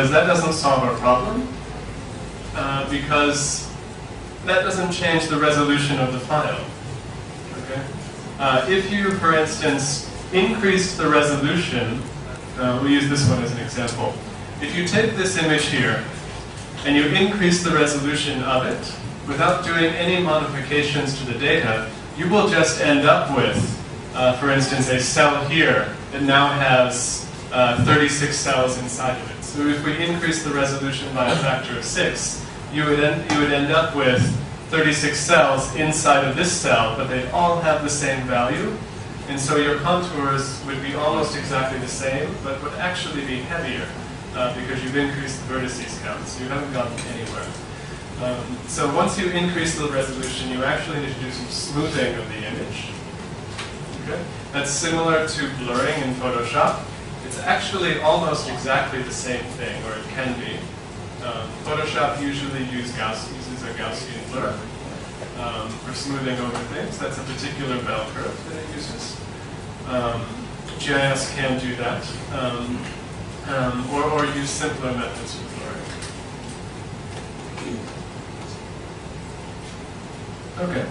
that doesn't solve our problem, because that doesn't change the resolution of the file. Okay? If you, for instance, increase the resolution, we'll use this one as an example. If you take this image here, and you increase the resolution of it, without doing any modifications to the data, you will just end up with, for instance, a cell here that now has 36 cells inside of it. So if we increase the resolution by a factor of 6, you would end up with 36 cells inside of this cell, but they'd all have the same value. And so your contours would be almost exactly the same, but would actually be heavier because you've increased the vertices count, so you haven't gotten anywhere. So once you increase the resolution, you actually need to do some smoothing of the image. Okay? That's similar to blurring in Photoshop. It's actually almost exactly the same thing, or it can be. Photoshop usually uses a Gaussian blur for smoothing over things. That's a particular bell curve that it uses. GIS can do that, or use simpler methods for blurring. Okay,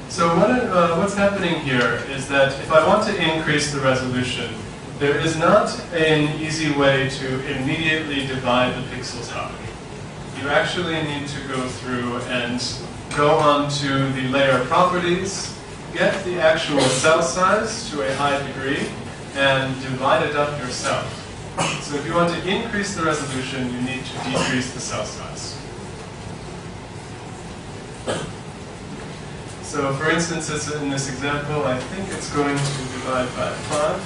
so what's happening here is that if I want to increase the resolution, there is not an easy way to immediately divide the pixels up. You actually need to go through and go onto the layer properties, get the actual cell size to a high degree, and divide it up yourself. So if you want to increase the resolution, you need to decrease the cell size. So for instance, as in this example, I think it's going to divide by 5.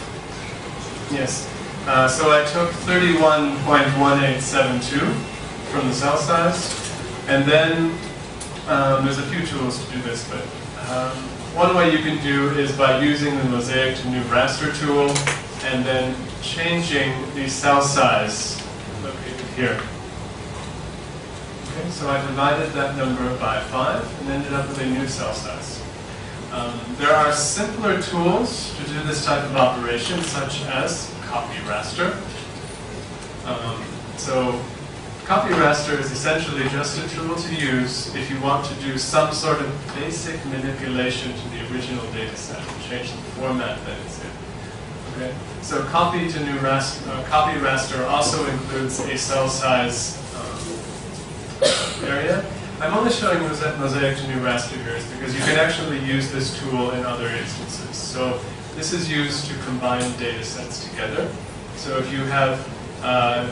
Yes. So I took 31.1872 from the cell size, and then there's a few tools to do this, but one way you can do is by using the mosaic to new raster tool and then changing the cell size located here. Okay, so I divided that number by 5 and ended up with a new cell size. There are simpler tools to do this type of operation, such as copy raster. So copy raster is essentially just a tool to use if you want to do some sort of basic manipulation to the original data set, change the format that it's in. Okay? So copy raster also includes a cell size area. I'm only showing mosaic to new raster here because you can actually use this tool in other instances. So this is used to combine data sets together. So if you have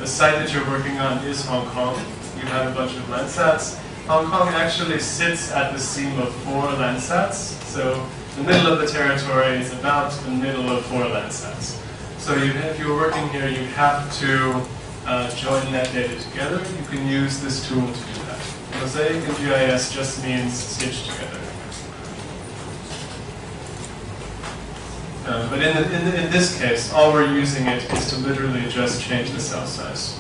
the site that you're working on is Hong Kong, you have a bunch of Landsats. Hong Kong actually sits at the seam of 4 Landsats. So the middle of the territory is about the middle of 4 Landsats. So if you were working here, you have to join that data together. You can use this tool to do that. Mosaic in GIS just means stitch together. But in this case, all we're using it is to literally just change the cell size.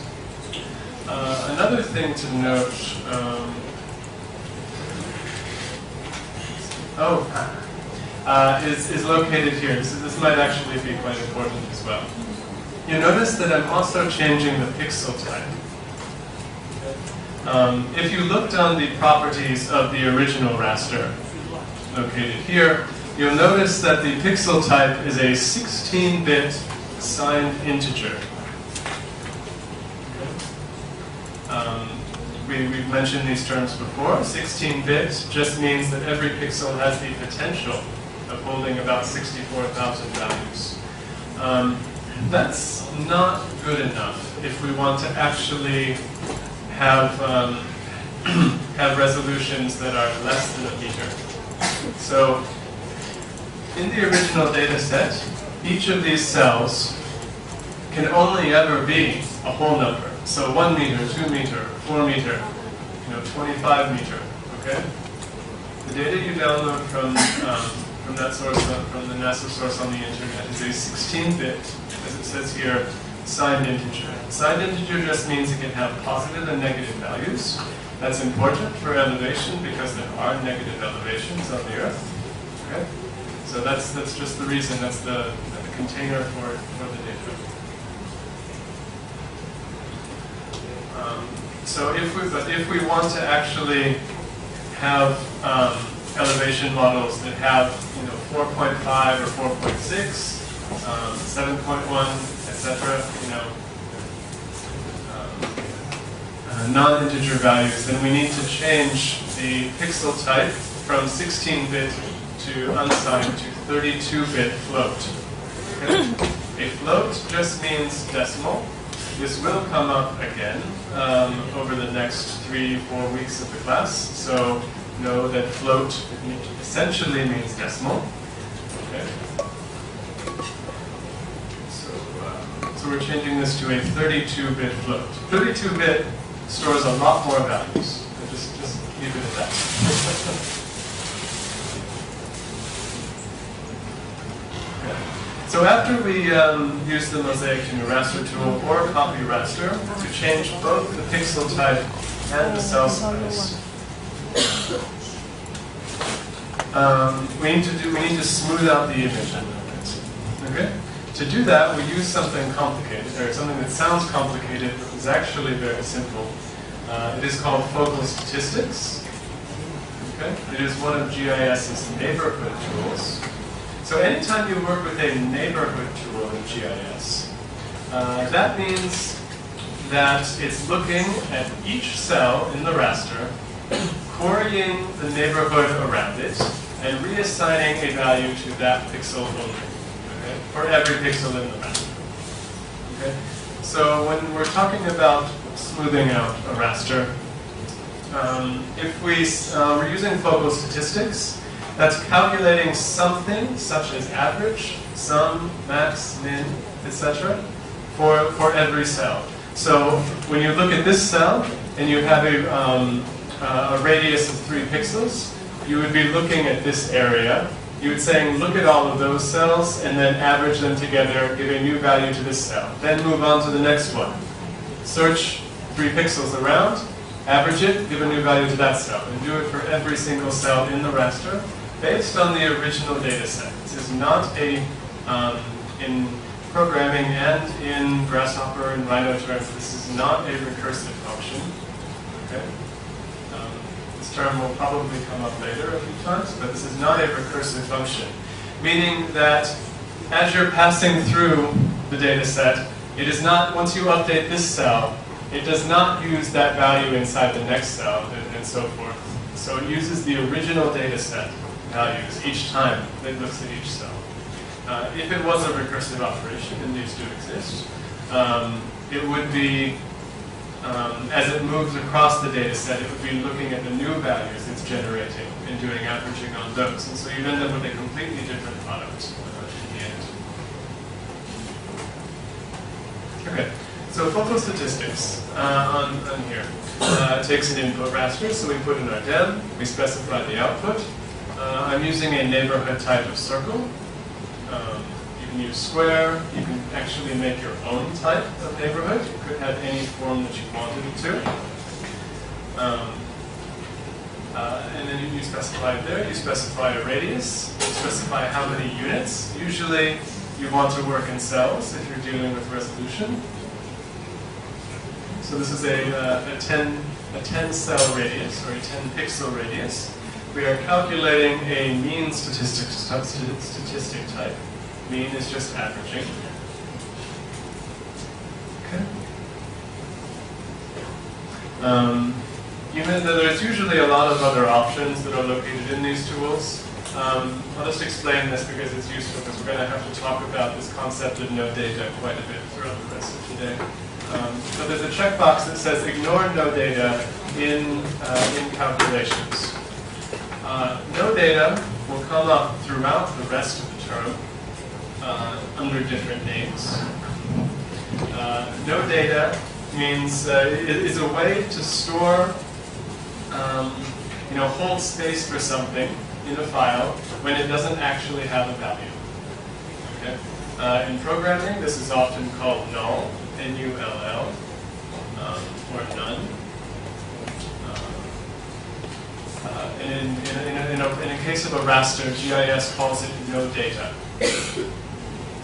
Another thing to note, is located here. This might actually be quite important as well. You notice that I'm also changing the pixel type. If you looked on the properties of the original raster, located here, you'll notice that the pixel type is a 16-bit signed integer. We've mentioned these terms before. 16-bit just means that every pixel has the potential of holding about 64,000 values. That's not good enough if we want to actually have have resolutions that are less than a meter. So in the original data set, each of these cells can only ever be a whole number. So 1 meter, 2 meter, 4 meter, 25 meter. Okay? The data you download from that source, from the NASA source on the internet, is a 16-bit, as it says here, signed integer. Signed integer just means it can have positive and negative values. That's important for elevation because there are negative elevations on the Earth. Okay? So that's just the reason. That's the container for the data. So if we want to actually have elevation models that have 4.5 or 4.6, 7.1, etc. Non-integer values, then we need to change the pixel type from 16-bit to unsigned to 32-bit float. Okay? A float just means decimal. This will come up again over the next 3-4 weeks of the class. So know that float essentially means decimal. Okay. So we're changing this to a 32-bit float. 32-bit stores a lot more values. Just leave it at that. Okay. So after we use the mosaic to new raster tool or copy raster to change both the pixel type and the cell size, we need to smooth out the image a little bit. Okay? To do that, we use something complicated, or something that sounds complicated, but is actually very simple. It is called focal statistics. Okay? It is one of GIS's neighborhood tools. So anytime you work with a neighborhood tool in GIS, that means that it's looking at each cell in the raster, querying the neighborhood around it, and reassigning a value to that pixel only, okay, for every pixel in the raster. Okay? So when we're talking about smoothing out a raster, if we're using focal statistics, that's calculating something such as average, sum, max, min, etc. for every cell. So when you look at this cell and you have a radius of 3 pixels, you would be looking at this area. You would say, look at all of those cells and then average them together, give a new value to this cell. Then move on to the next one. Search 3 pixels around, average it, give a new value to that cell, and do it for every single cell in the raster based on the original data set. This is not a, in programming and in Grasshopper and Rhino terms, this is not a recursive function. Okay? This term will probably come up later a few times, but this is not a recursive function. Meaning that as you're passing through the data set, it is not, once you update this cell, it does not use that value inside the next cell and so forth. So it uses the original data set values each time it looks at each cell. If it was a recursive operation, and these do exist, it would be, as it moves across the data set, it would be looking at the new values it's generating and doing averaging on those. And so you'd end up with a completely different product in the end. Okay, so focal statistics on here. Takes an input raster, so we put in our dem, we specify the output. I'm using a neighborhood type of circle. You can use square. You can actually make your own type of neighborhood. You could have any form that you wanted it to. And then you specify it there. You specify a radius. You specify how many units. Usually you want to work in cells if you're dealing with resolution. So this is a 10 cell radius, or a 10 pixel radius. We are calculating a mean statistic type. Mean is just averaging. Okay. Even though there's usually a lot of other options that are located in these tools, I'll just explain this because it's useful, because we're going to have to talk about this concept of no data quite a bit throughout the rest of today. But there's a checkbox that says ignore no data in calculations. No data will come up throughout the rest of the term under different names. No data means is a way to store, hold space for something in a file when it doesn't actually have a value. Okay? In programming, this is often called null, N-U-L-L, or none. In a case of a raster, GIS calls it no data.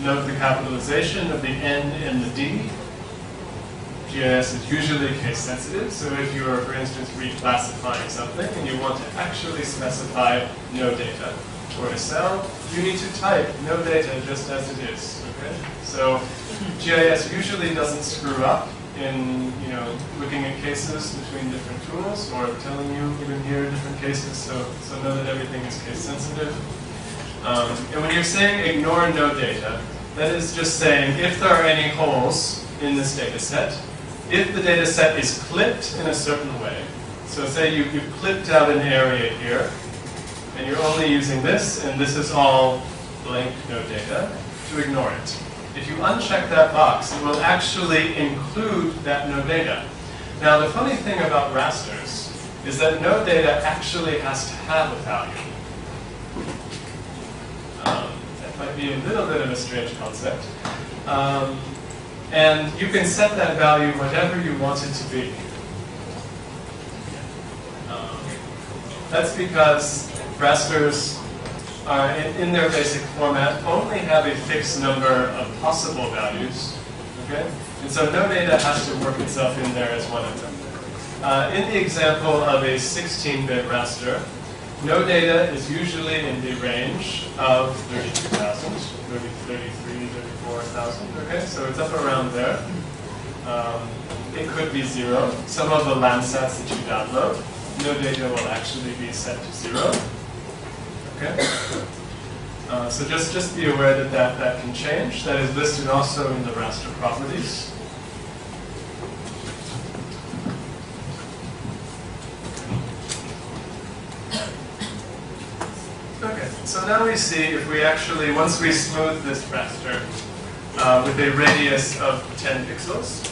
Note the capitalization of the N and the D. GIS is usually case sensitive. So if you are, for instance, reclassifying something and you want to actually specify no data or a cell, you need to type no data just as it is. Okay? So GIS usually doesn't screw up in looking at cases between different tools or telling you even here different cases. So know that everything is case sensitive. And when you're saying ignore no data, that is just saying if there are any holes in this data set, if the data set is clipped in a certain way, so say you've clipped out an area here, and you're only using this, and this is all blank no data, to ignore it. If you uncheck that box, it will actually include that no data. Now the funny thing about rasters is that no data actually has to have a value. That might be a little bit of a strange concept. And you can set that value whatever you want it to be. That's because rasters are, in their basic format, only have a fixed number of possible values. Okay? And so no data has to work itself in there as one of them. In the example of a 16-bit raster, no data is usually in the range of 32,000, 33, 34,000. Okay, so it's up around there. It could be 0. Some of the Landsats that you download, no data will actually be set to 0. Okay. So just be aware that can change. That is listed also in the raster properties. Okay, so now we see if we actually, once we smooth this raster with a radius of 10 pixels,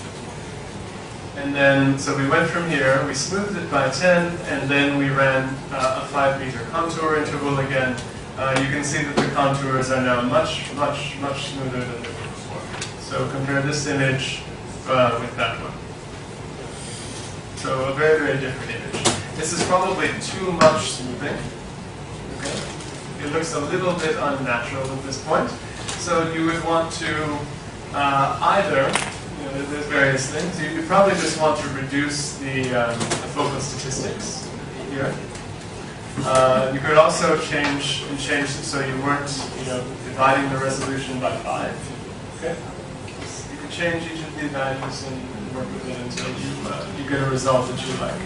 and then, so we went from here, we smoothed it by 10, and then we ran a 5-meter contour interval again. You can see that the contours are now much, much, much smoother than they were before. So compare this image with that one. So a very, very different image. This is probably too much smoothing. Okay? It looks a little bit unnatural at this point. So you would want to either, there's various things. You probably just want to reduce the focal statistics here. You could also change it so you weren't, dividing the resolution by 5. Okay. You could change each of the values and work with it until you get a result that you like.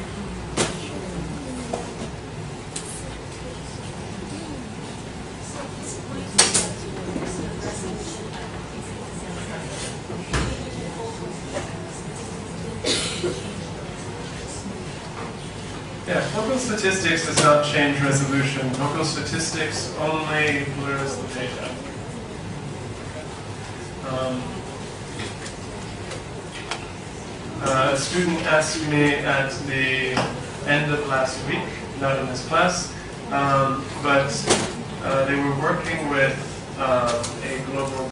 Yeah, focal statistics does not change resolution. Focal statistics only blurs the data. A student asked me at the end of last week, not in this class, but they were working with a global